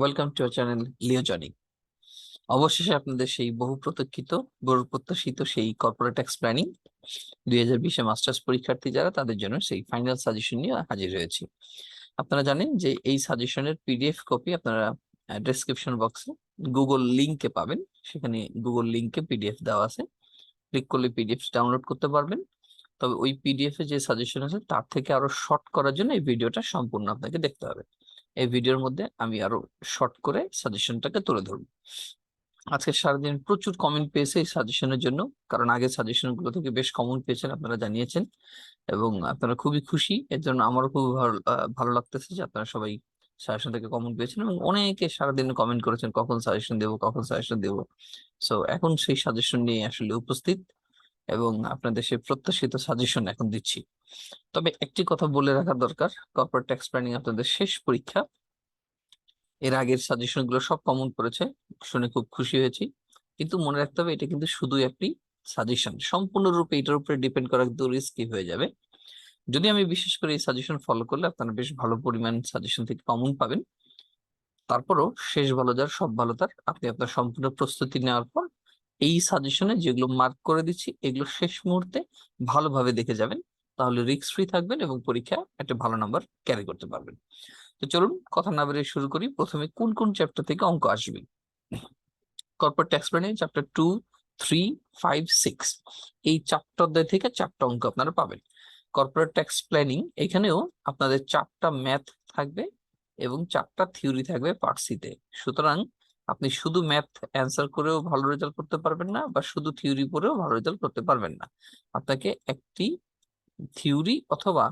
Welcome to our channel লিওজনি। অবশেষে আপনাদের সেই বহু প্রত্যাশিত সেই কর্পোরেট ট্যাক্স প্ল্যানিং 2020 মাস্টার্স পরীক্ষার্থী যারা, তাদের জন্য সেই ফাইনাল সাজেশন নিয়ে হাজির হয়েছি। আপনারা জানেন যে এই সাজেশনের পিডিএফ কপি আপনারা ডেসক্রিপশন বক্সে গুগল লিংকে পাবেন। সেখানে গুগল লিংকে পিডিএফ দেওয়া আছে, ক্লিক করলে পিডিএফ ডাউনলোড করতে পারবেন। তবে ওই পিডিএফ এ যে সাজেশন আছে তার থেকে আরো শর্ট করার জন্য এই ভিডিওটা সম্পূর্ণ আপনাকে দেখতে হবে। এই ভিডিওর মধ্যে আমি আরো শর্ট করে সাজেশনটাকে তুলে ধরবো। আজকে সারাদিন প্রচুর কমেন্ট পেয়েছে এই সাজেশনের জন্য, কারণ আগে সাজেশন গুলো থেকে বেশ কমেন্ট পেয়েছেন, আপনারা জানিয়েছেন এবং আপনারা খুবই খুশি। এর জন্য আমারও খুব ভালো লাগতেছে যে আপনারা সবাই সাজেশন থেকে কমেন্ট পেয়েছেন এবং অনেকে সারাদিন কমেন্ট করেছেন কখন সাজেশন দেবো কখন সাজেশন দেবো। সো এখন সেই সাজেশন নিয়ে আসলে উপস্থিত এবং আপনাদের সেই প্রত্যাশিত সাজেশন এখন দিচ্ছি। তবে একটি কথা বলে রাখা দরকার, কর্পোরেট ট্যাক্স প্ল্যানিং আপনাদের শেষ পরীক্ষা। এর আগের সাজেশন গুলো সব কমন পড়েছে, শুনে খুব খুশি হয়েছি। কিন্তু মনে রাখতে হবে এটা কিন্তু শুধু একটি সাজেশন, সম্পূর্ণরূপে এটার উপরে ডিপেন্ড করা কিন্তু রিস্কি হয়ে যাবে। যদি আমি বিশেষ করে এই সাজেশন ফলো করলে আপনারা বেশ ভালো পরিমাণ সাজেশন থেকে কমন পাবেন। তারপরও শেষ ভালো যার সব ভালো তার, আপনি আপনার সম্পূর্ণ প্রস্তুতি নেওয়ার পর এই সাজেশনে যেগুলো মার্ক করে দিচ্ছি এগুলো শেষ মুহূর্তে ভালোভাবে দেখে যাবেন, তাহলে রিস্ক ফ্রি থাকবেন এবং পরীক্ষা একটা ভালো নাম্বার ক্যারি করতে পারবেন। তো চলুন কথা না বেরিয়ে শুরু করি। প্রথমে কোন কোন চ্যাপ্টার থেকে অঙ্ক আসবে? কর্পোরেট ট্যাক্স প্ল্যানিং চ্যাপ্টার 2, 3, 5, 6 এই চ্যাপ্টার থেকে 4টা অঙ্ক আপনারা পাবেন। কর্পোরেট ট্যাক্স প্ল্যানিং এখানেও আপনাদের 4টা ম্যাথ থাকবে এবং 4টা থিওরি থাকবে পার্ট সিতে। সুতরাং আপনি শুধু ম্যাথ অ্যান্সার করেও ভালো রেজাল্ট করতে পারবেন না, বা শুধু থিওরি পড়েও ভালো রেজাল্ট করতে পারবেন না। আপনাকে একটি থিওরি অথবা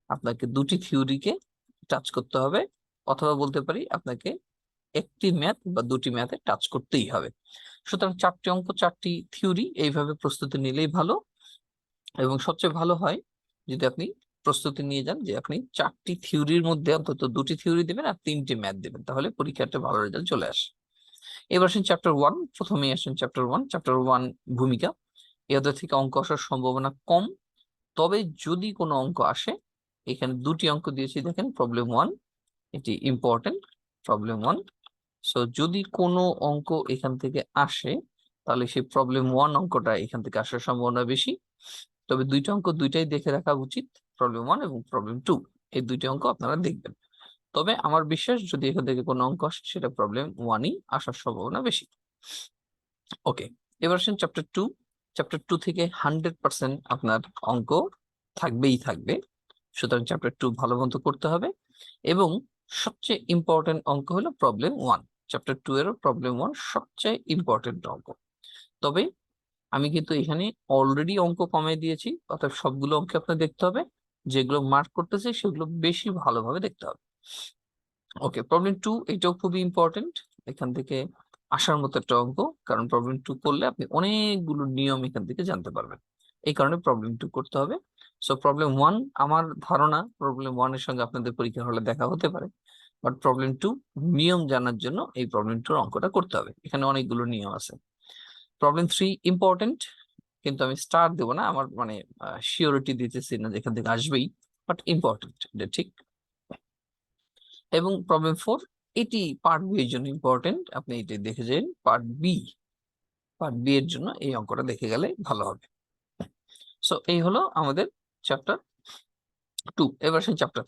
আপনাকে দুটি থিওরিকে টাচ করতে হবে, অথবা বলতে পারি আপনাকে একটি ম্যাথ বা দুটি ম্যাথে টাচ করতেই হবে। সুতরাং 4টি অঙ্ক 4টি থিওরি, এইভাবে প্রস্তুতি নিলেই ভালো। এবং সবচেয়ে ভালো হয় যদি আপনি প্রস্তুতি নিয়ে যান যে আপনি 4টি থিওরির মধ্যে অন্তত 2টি থিওরি দেবেন আর 3টি ম্যাথ দেবেন, তাহলে পরীক্ষাটা ভালো রেজাল্ট চলে আসে। এবার আসেন চ্যাপ্টার 1। প্রথমেই আসেন চ্যাপ্টার 1 ভূমিকা। এদের থেকে অঙ্ক আসার সম্ভাবনা কম, তবে যদি কোনো অঙ্ক আসে, এখানে 2টি অঙ্ক দিয়েছি দেখেন, প্রবলেম 1 এটি ইম্পর্টেন্ট, প্রবলেম 1। সো যদি কোনো অঙ্ক এখান থেকে আসে তাহলে সেই প্রবলেম 1 অঙ্কটা এখান থেকে আসার সম্ভাবনা বেশি। তবে 2টা অঙ্ক দুইটাই দেখে রাখা উচিত, প্রবলেম 1 এবং প্রবলেম 2, এই 2টি অঙ্ক আপনারা দেখবেন। তবে আমার বিশ্বাস যদি এখান থেকে কোনো অঙ্ক আসে সেটা প্রবলেম 1ই আসার সম্ভাবনা বেশি। ওকে, এবার আসেন চ্যাপ্টার 2 থেকে 100% আপনার অঙ্ক থাকবেই থাকবে। সুতরাং চ্যাপ্টার 2 ভালো মতো করতে হবে। এবং সবচেয়ে ইম্পর্টেন্ট অঙ্ক হলো প্রবলেম 1। চ্যাপ্টার 2 এরও প্রবলেম 1 সবচেয়ে ইম্পর্টেন্ট অঙ্ক। তবে আমি কিন্তু এখানে অলরেডি অঙ্ক কমে দিয়েছি, অর্থাৎ সবগুলো অঙ্ক আপনার দেখতে হবে, যেগুলো মার্ক করতেছে সেগুলো বেশি ভালোভাবে দেখতে হবে। ওকে, প্রবলেম 2 এটাও খুবই ইম্পর্টেন্ট, এখান থেকে আসার মতো একটা অঙ্ক, কারণ প্রবলেম 2 করলে আপনি অনেকগুলো নিয়ম এখান থেকে জানতে পারবেন, এই কারণে প্রবলেম 2 করতে হবে। সো প্রবলেম 1 আমার ধারণা প্রবলেম 1 এর সঙ্গে আপনাদের পরীক্ষার হলে দেখা হতে পারে, বাট প্রবলেম 2 নিয়ম জানার জন্য এই প্রবলেম 2 অঙ্কটা করতে হবে, এখানে অনেকগুলো নিয়ম আছে। প্রবলেম 3 ইম্পর্টেন্ট, কিন্তু আমি স্টার দেবো না, আমার মানে শিওরিটি দিতেছি না যেখান থেকে আসবেই, বাট ইম্পর্টেন্ট, এটা ঠিক। এবং প্রবলেম 4 এটি পার্ট বি এর জন্য ইম্পর্টেন্ট, আপনি এটি দেখে যান। পার্ট বি এর জন্য এই অঙ্কটা দেখে গেলে ভালো হবে। সো এই হলো আমাদের চ্যাপ্টার 2। এবার আসেন চ্যাপ্টার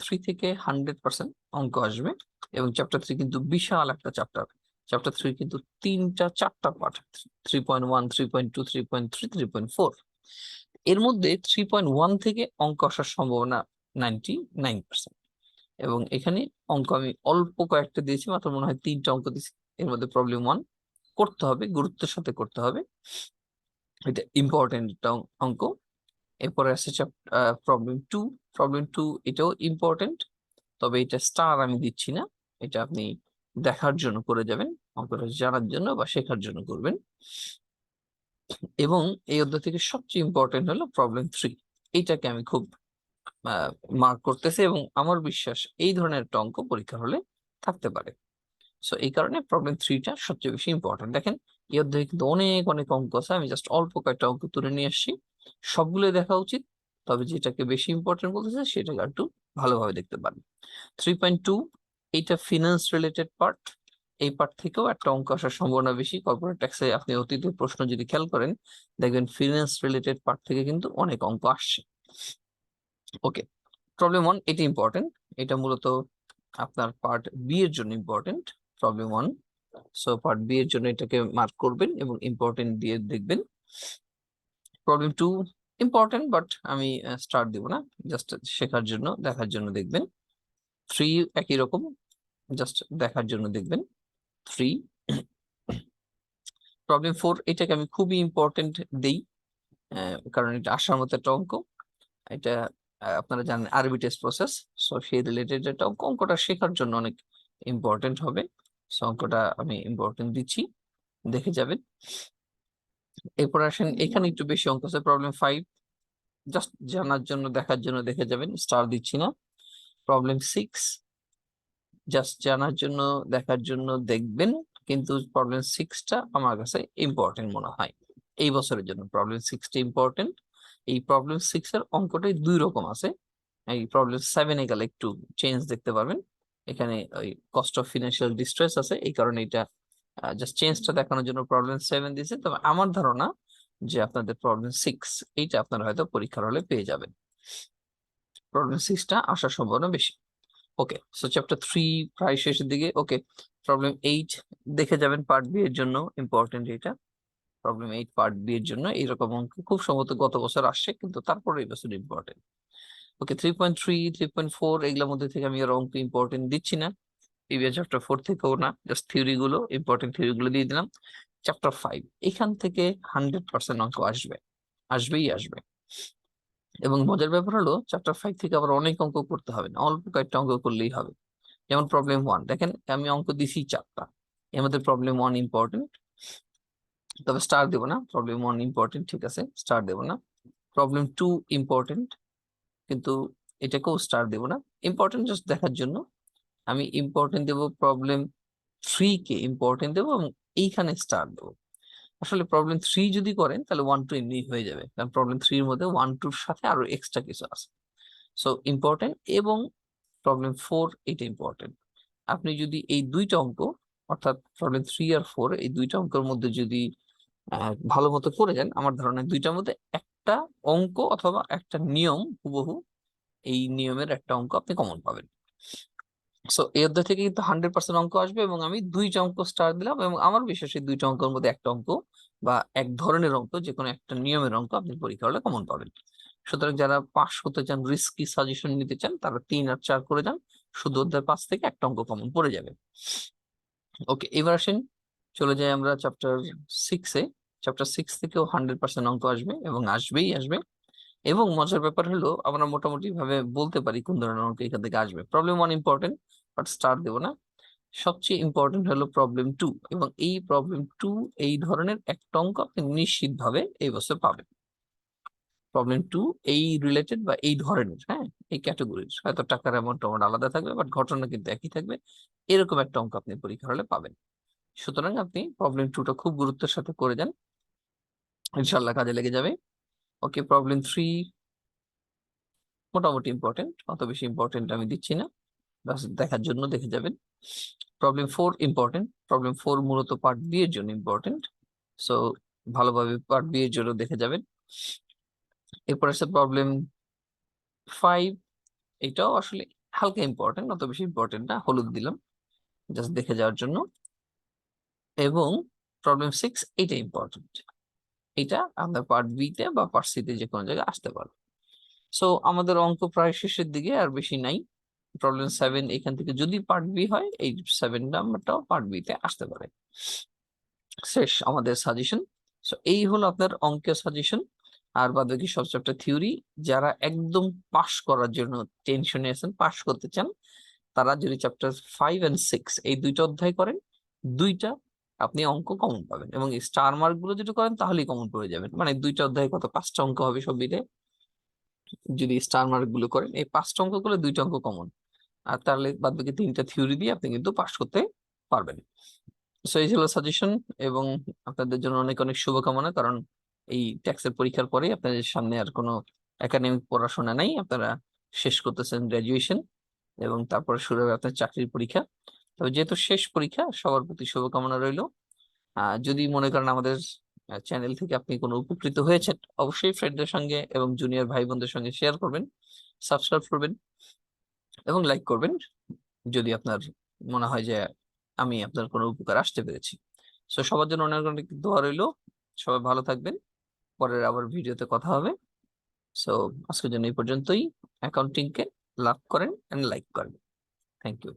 3 থেকে 100% অঙ্ক আসবে। এবং চ্যাপ্টার 3 কিন্তু বিশাল একটা চ্যাপ্টার। চ্যাপ্টার 3 কিন্তু 4টা পার্ট, 3.1, 3.2, 3.3, 3.4। এর মধ্যে 3.1 থেকে অঙ্ক আসার সম্ভাবনা 99%। এবং এখানে অঙ্ক আমি অল্প কয়েকটা দিয়েছি, মাত্র মনে হয় 3টা অঙ্ক দিয়েছি। এর মধ্যে প্রবলেম 1 করতে হবে, গুরুত্বের সাথে করতে হবে, এটা ইম্পর্টেন্ট একটা অঙ্ক। এরপরে আছে প্রবলেম 2 এটাও ইম্পর্টেন্ট, তবে এটা স্টার আমি দিচ্ছি না, এটা আপনি দেখার জন্য করে যাবেন, অঙ্কটা জানার জন্য বা শেখার জন্য করবেন। এবং এই অধ্যায় থেকে সবচেয়ে ইম্পর্টেন্ট হলো প্রবলেম 3, এইটাকে আমি খুব মার্ক করতেছি এবং আমার বিশ্বাস এই ধরনের একটা অঙ্ক পরীক্ষা হলে থাকতে পারে। সো এই কারণে প্রবলেম 3টা সবচেয়ে বেশি ইম্পর্টেন্ট। দেখেন এই অধ্যায়ে কিন্তু অনেক অনেক অঙ্ক আছে, আমি জাস্ট অল্প কয়েকটা অঙ্ক তুলে নিয়ে আসছি, সবগুলো দেখা উচিত, তবে যেটাকে বেশি ইম্পর্টেন্ট বলতেছে সেটাকে একটু ভালোভাবে দেখতে পারেন। 3.2 এইটা ফিনান্স রিলেটেড পার্ট, এই পার্ট থেকেও একটা অঙ্ক আসার সম্ভাবনা বেশি। কর্পোরেট ট্যাক্সে আপনি অতীতের প্রশ্ন যদি খেয়াল করেন দেখবেন ফিনান্স রিলেটেড পার্ট থেকে কিন্তু অনেক অঙ্ক আসছে। ওকে, প্রবলেম 1 এটা ইম্পর্টেন্ট, এটা মূলত আপনার পার্ট বি এর জন্য important. Problem 1, so part B এর জন্য এটাকে মার্ক করবেন এবং ইম্পর্টেন্ট দিয়ে দেখবেন। প্রবলেম 2 ইম্পর্টেন্ট, বাট আমি স্টার্ট দিব না, জাস্ট শেখার জন্য দেখার জন্য দেখবেন। 3 একই রকম, জাস্ট দেখার জন্য দেখবেন 3। প্রবলেম 4 এটাকে আমি খুবই ইম্পর্টেন্ট দেই, কারণ এটা আসার মতো একটা অঙ্ক। এটা আপনারা জানেন আরবিটেজ প্রসেস, সো সেই রিলেটেড একটা অঙ্ক, অঙ্কটা শেখার জন্য অনেক ইম্পর্টেন্ট হবে। সো অঙ্কটা আমি ইম্পর্টেন্ট দিচ্ছি, দেখে যাবেন। এরপর আসেন এখানে একটু বেশি অঙ্ক আছে। প্রবলেম 5 জাস্ট জানার জন্য দেখার জন্য দেখে যাবেন, স্টার দিচ্ছি না। প্রবলেম 6 জাস্ট জানার জন্য দেখার জন্য দেখবেন, কিন্তু প্রবলেম 6টা আমার কাছে ইম্পর্টেন্ট মনে হয় এই বছরের জন্য। প্রবলেম 6টা ইম্পর্টেন্ট। এই প্রবলেম 6 এর অঙ্কটাই দুই রকম আছে। এই প্রবলেম 7 এ গেলে একটু চেঞ্জ দেখতে পারবেন, এখানে ওই কস্ট অফ ফিনান্সিয়াল ডিস্ট্রেস আছে, এই কারণে এটা জাস্ট চেঞ্জটা দেখানোর জন্য প্রবলেম 7 দিয়েছে। তবে আমার ধারণা যে আপনাদের প্রবলেম 6 এইটা আপনারা হয়তো পরীক্ষার হলে পেয়ে যাবেন। প্রবলেম 6টা আসার সম্ভাবনা বেশি। ওকে, সো চ্যাপ্টার 3 প্রায় শেষের দিকে। ওকে, প্রবলেম 8 দেখে যাবেন, পার্ট বি এর জন্য ইম্পর্টেন্ট এটা। প্রবলেম 8 পার্ট বি এর জন্য এইরকম অঙ্ক খুব সম্ভবত গত বছর আসছে, কিন্তু তারপরে এই বছর ইম্পর্টেন্ট। ওকে, 3.3 3.4 এগুলোর মধ্যে থেকে আমি আর অঙ্ক ইম্পর্টেন্ট দিচ্ছি না, প্রিভিয়াস চ্যাপ্টার 4 থেকেও না, জাস্ট থিওরি গুলো, ইম্পর্টেন্ট থিওরি গুলো দিয়ে দিলাম। চ্যাপ্টার 5 এখান থেকে 100% অঙ্ক আসবে, আসবেই আসবে। এবং মজার ব্যাপার হলো চ্যাপ্টার 5 থেকে আবার অনেক অঙ্ক করতে হবে না, অল্প কয়েকটা অঙ্ক করলেই হবে। যেমন প্রবলেম 1 দেখেন, আমি অঙ্ক দিছি 4টা, এর মধ্যে প্রবলেম 1 ইম্পর্টেন্ট, তবে স্টার দেবো না। প্রবলেম 1 ইম্পর্টেন্ট, ঠিক আছে, স্টার দেবো না। প্রবলেম 2 ইম্পর্টেন্ট, কিন্তু এটাকেও স্টার দেবো না, ইম্পর্টেন্ট জাস্ট দেখার জন্য। আমি ইম্পর্টেন্ট দেবো প্রবলেম 3 কে ইম্পর্টেন্ট দেবো এবং এইখানে স্টার দেবো। আসলে প্রবলেম 3 যদি করেন তাহলে 1 2 এমনি হয়ে যাবে, কারণ প্রবলেম 3 এর মধ্যে 1 2 এর সাথে আরো এক্সট্রা কিছু আছে। সো ইম্পর্টেন্ট এবং প্রবলেম 4 এটা ইম্পর্টেন্ট। আপনি যদি এই দুইটা অঙ্ক, অর্থাৎ প্রবলেম 3 আর 4, এই দুইটা অঙ্কের মধ্যে যদি ভালো মতো করে যান, আমার ধারণা দুইটার মধ্যে একটা অঙ্ক অথবা একটা নিয়ম হুবহু এই নিয়মের একটা অঙ্ক আপনি কমন পাবেন। সো এই অধ্যায় থেকে কিন্তু 100% অঙ্ক আসবে, এবং আমি দুইটা অঙ্ক স্টার দিলাম, এবং আমার বিশ্বাস এই দুইটা অঙ্কের মধ্যে একটা অঙ্ক বা এক ধরনের অঙ্ক, যে কোনো একটা নিয়মের অঙ্ক আপনি পরীক্ষা হলে কমন পাবেন। সুতরাং যারা পাস করতে চান, রিস্কি সাজেশন নিতে চান, তারা 3 আর 4 করে যান, শুধু অধ্যায় 5 থেকে একটা অঙ্ক কমন পড়ে যাবে। ওকে, এবার আসেন চলে যাই আমরা চ্যাপ্টার 6 এ। চ্যাপ্টার 6 থেকেও 100% অঙ্ক আসবে এবং আসবেই আসবে। এবং মজার ব্যাপার হলো আমরা মোটামুটি ভাবে বলতে পারি কোন ধরনের অঙ্ক এখান থেকে আসবে। প্রবলেম 1 ইম্পর্টেন্ট, বাট স্টার দেবো না। সবচেয়ে ইম্পর্টেন্ট হলো প্রবলেম 2, এবং এই প্রবলেম 2 এই ধরনের একটা অঙ্ক আপনি নিশ্চিত ভাবে এই বছর পাবেন। প্রবলেম 2 এই রিলেটেড বা এই ধরনের, হ্যাঁ, এই ক্যাটাগরির, হয়তো টাকার অ্যামাউন্ট আলাদা থাকবে, বাট ঘটনা কিন্তু একই থাকবে, এরকম একটা অঙ্ক আপনি পরীক্ষা হলে পাবেন। সুতরাং আপনি প্রবলেম 2টা খুব গুরুত্বের সাথে করে যান, ইনশাল্লাহ কাজে লেগে যাবে। ওকে, প্রবলেম 3 মোটামুটি ইম্পর্টেন্ট, অত বেশি ইম্পর্টেন্ট আমি দিচ্ছি না, বাস দেখার জন্য দেখে যাবেন। প্রবলেম 4 ইম্পর্টেন্ট, প্রবলেম 4 মূলত পার্ট বি এর জন্য ইম্পর্টেন্ট, সো ভালোভাবে পার্ট বি এর জন্য দেখে যাবেন। এরপর আছে প্রবলেম 5, এটাও আসলে হালকা ইম্পর্টেন্ট, অত বেশি ইম্পর্টেন্ট না, হলুদ দিলাম জাস্ট দেখে যাওয়ার জন্য। এবং প্রবলেম 6 এটা ইম্পর্টেন্ট, এটা আপনার পার্ট বি তে বা পার্ট সি তে যে কোনো জায়গায় আসতে পারে। সো আমাদের অঙ্ক প্রায় শেষের দিকে, আর বেশি নাই। প্রবলেম 7 এখান থেকে যদি পার্ট বি হয়, এই 7 নাম্বারটাও পার্ট বি তে আসতে পারে। শেষ আমাদের সাজেশন। সো এই হলো আপনার অঙ্কের সাজেশন, আর বাদ বাকি সব চ্যাপ্টার থিওরি। যারা একদম পাস করার জন্য টেনশনে আছেন, পাস করতে চান, তারা যদি চ্যাপ্টার 5 and 6 এই দুইটা অধ্যায় করেন, দুইটা আপনি অঙ্ক কমন পাবেন, এবং এই স্টার মার্ক গুলো যদি করেন তাহলেই কমন পড়ে যাবেন। মানে দুইটা অধ্যায় কত, 5টা অঙ্ক হবে সব মিলে, যদি স্টার মার্ক গুলো করেন, এই 5টা অঙ্ক করলে 2টা অঙ্ক কমন, আর তাহলে বাদ বাকি 3টা থিওরি দিয়ে আপনি কিন্তু পাস করতে পারবেন। সো এই ছিল সাজেশন, এবং আপনাদের জন্য অনেক অনেক শুভকামনা, কারণ এই ট্যাক্সের পরীক্ষার পরেই আপনাদের সামনে আর কোনো একাডেমিক পড়াশোনা নাই, আপনারা শেষ করতেছেন গ্রাজুয়েশন। এবং তারপরে শুরু হবে আপনার চাকরির পরীক্ষা। তবে যেহেতু শেষ পরীক্ষা, সবার প্রতি শুভকামনা রইল। যদি মনে করেন আমাদের চ্যানেল থেকে আপনি কোনো উপকৃত হয়েছেন, অবশ্যই ফ্রেন্ডদের সঙ্গে এবং জুনিয়র ভাই বোনদের সঙ্গে শেয়ার করবেন, সাবস্ক্রাইব করবেন এবং লাইক করবেন যদি আপনার মনে হয় যে আমি আপনার কোনো উপকার আসতে পেরেছি। তো সবার জন্য অনেক অনেক দোয়া রইল। সবাই ভালো থাকবেন। পরের আবার ভিডিওতে কথা হবে। সো আজকের জন্য এই পর্যন্তই। অ্যাকাউন্টিং কে লাভ করেন এন্ড লাইক করেন। Thank you.